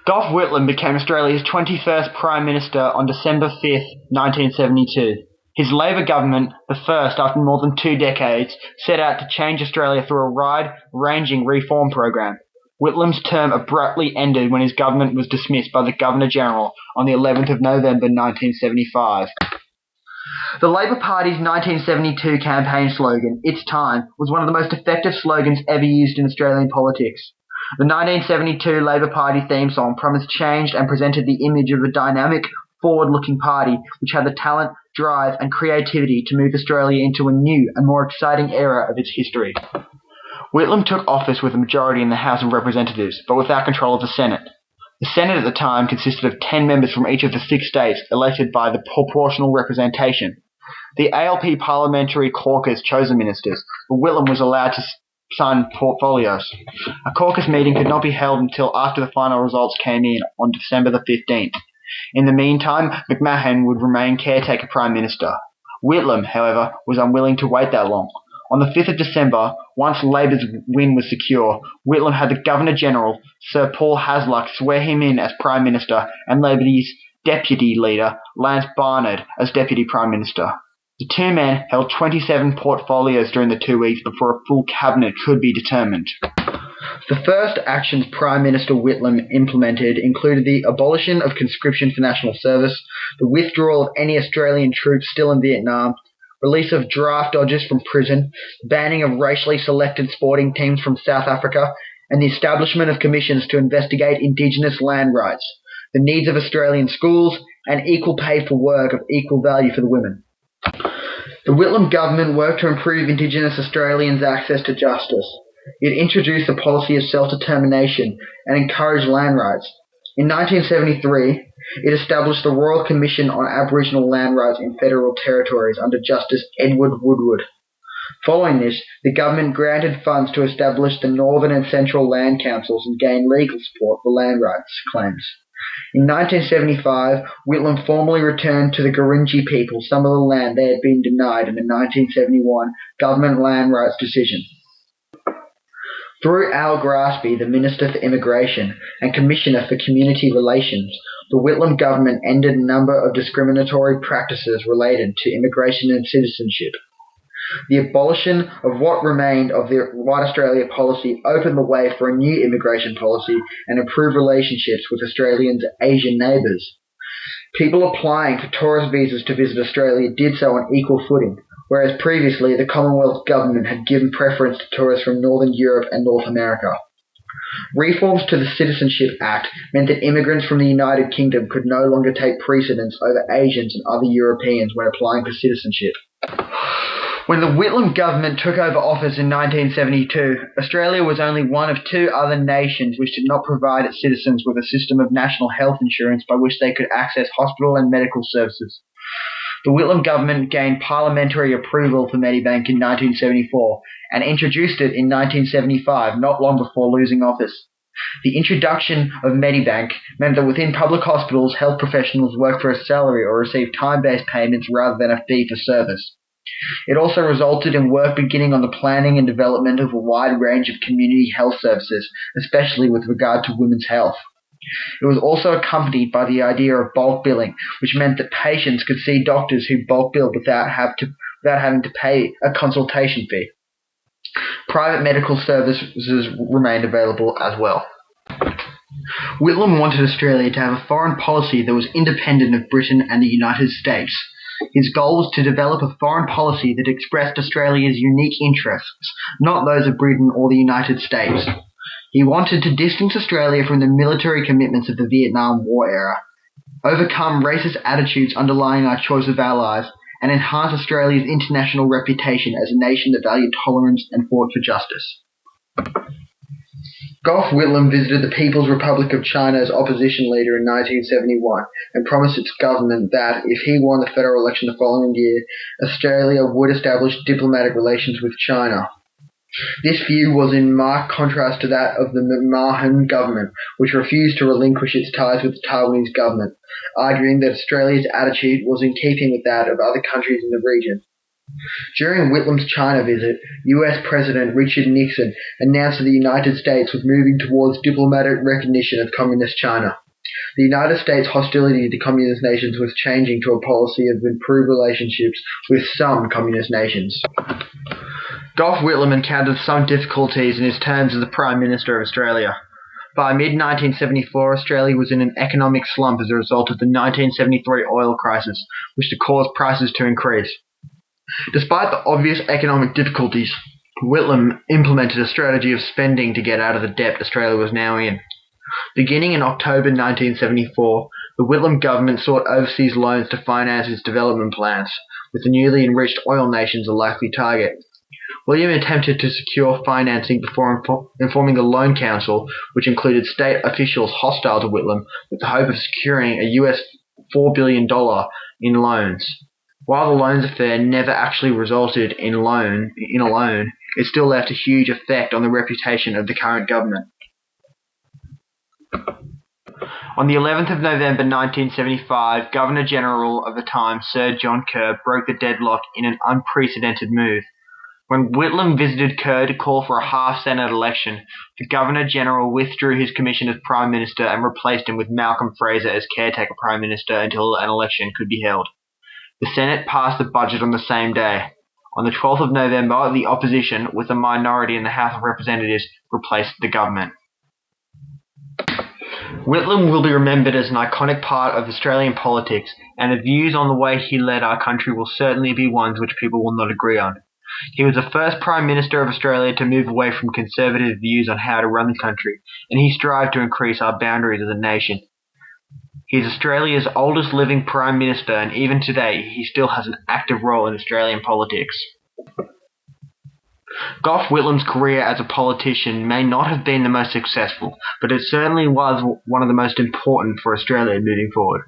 Gough Whitlam became Australia's 21st Prime Minister on December 5, 1972. His Labor government, the first after more than 2 decades, set out to change Australia through a wide-ranging reform program. Whitlam's term abruptly ended when his government was dismissed by the Governor-General on the 11th of November 1975. The Labor Party's 1972 campaign slogan, "It's Time," was one of the most effective slogans ever used in Australian politics. The 1972 Labor Party theme song promised change and presented the image of a dynamic, forward-looking party which had the talent, drive and creativity to move Australia into a new and more exciting era of its history. Whitlam took office with a majority in the House of Representatives, but without control of the Senate. The Senate at the time consisted of 10 members from each of the 6 states, elected by the proportional representation. The ALP Parliamentary Caucus chose the ministers, but Whitlam was allowed to sign portfolios. A caucus meeting could not be held until after the final results came in on December the 15th. In the meantime, McMahon would remain caretaker Prime Minister. Whitlam, however, was unwilling to wait that long. On the 5th of December, once Labor's win was secure, Whitlam had the Governor-General, Sir Paul Hasluck, swear him in as Prime Minister and Labor's Deputy Leader, Lance Barnard, as Deputy Prime Minister. The two men held 27 portfolios during the 2 weeks before a full cabinet could be determined. The first actions Prime Minister Whitlam implemented included the abolition of conscription for national service, the withdrawal of any Australian troops still in Vietnam, release of draft dodgers from prison, banning of racially selected sporting teams from South Africa, and the establishment of commissions to investigate Indigenous land rights, the needs of Australian schools, and equal pay for work of equal value for the women. The Whitlam government worked to improve Indigenous Australians' access to justice. It introduced the policy of self-determination and encouraged land rights. In 1973, it established the Royal Commission on Aboriginal Land Rights in Federal Territories under Justice Edward Woodward. Following this, the government granted funds to establish the Northern and Central Land Councils and gain legal support for land rights claims. In 1975, Whitlam formally returned to the Gurindji people some of the land they had been denied in the 1971 Government Land Rights Decision. Through Al Grassby, the Minister for Immigration and Commissioner for Community Relations, the Whitlam government ended a number of discriminatory practices related to immigration and citizenship. The abolition of what remained of the White Australia policy opened the way for a new immigration policy and improved relationships with Australians' Asian neighbours. People applying for tourist visas to visit Australia did so on equal footing, whereas previously the Commonwealth government had given preference to tourists from Northern Europe and North America. Reforms to the Citizenship Act meant that immigrants from the United Kingdom could no longer take precedence over Asians and other Europeans when applying for citizenship. When the Whitlam government took over office in 1972, Australia was only one of 2 other nations which did not provide its citizens with a system of national health insurance by which they could access hospital and medical services. The Whitlam government gained parliamentary approval for Medibank in 1974 and introduced it in 1975, not long before losing office. The introduction of Medibank meant that within public hospitals, health professionals worked for a salary or received time-based payments rather than a fee for service. It also resulted in work beginning on the planning and development of a wide range of community health services, especially with regard to women's health. It was also accompanied by the idea of bulk billing, which meant that patients could see doctors who bulk billed without having to pay a consultation fee. Private medical services remained available as well. Whitlam wanted Australia to have a foreign policy that was independent of Britain and the United States. His goal was to develop a foreign policy that expressed Australia's unique interests, not those of Britain or the United States. He wanted to distance Australia from the military commitments of the Vietnam War era, overcome racist attitudes underlying our choice of allies, and enhance Australia's international reputation as a nation that valued tolerance and fought for justice. Gough Whitlam visited the People's Republic of China as opposition leader in 1971 and promised its government that, if he won the federal election the following year, Australia would establish diplomatic relations with China. This view was in marked contrast to that of the McMahon government, which refused to relinquish its ties with the Taiwanese government, arguing that Australia's attitude was in keeping with that of other countries in the region. During Whitlam's China visit, US President Richard Nixon announced that the United States was moving towards diplomatic recognition of Communist China. The United States' hostility to communist nations was changing to a policy of improved relationships with some communist nations. Gough Whitlam encountered some difficulties in his terms as the Prime Minister of Australia. By mid-1974, Australia was in an economic slump as a result of the 1973 oil crisis, which caused prices to increase. Despite the obvious economic difficulties, Whitlam implemented a strategy of spending to get out of the debt Australia was now in. Beginning in October 1974, the Whitlam government sought overseas loans to finance its development plans, with the newly enriched oil nations a likely target. William attempted to secure financing before informing the Loan Council, which included state officials hostile to Whitlam, with the hope of securing a US $4 billion in loans. While the loans affair never actually resulted in a loan, it still left a huge effect on the reputation of the current government. On the 11th of November 1975, Governor-General of the time, Sir John Kerr, broke the deadlock in an unprecedented move. When Whitlam visited Kerr to call for a half-Senate election, the Governor-General withdrew his commission as Prime Minister and replaced him with Malcolm Fraser as caretaker Prime Minister until an election could be held. The Senate passed the budget on the same day. On the 12th of November, the opposition, with a minority in the House of Representatives, replaced the government. Whitlam will be remembered as an iconic part of Australian politics, and the views on the way he led our country will certainly be ones which people will not agree on. He was the first Prime Minister of Australia to move away from conservative views on how to run the country, and he strived to increase our boundaries as a nation. He is Australia's oldest living Prime Minister, and even today he still has an active role in Australian politics. Gough Whitlam's career as a politician may not have been the most successful, but it certainly was one of the most important for Australia moving forward.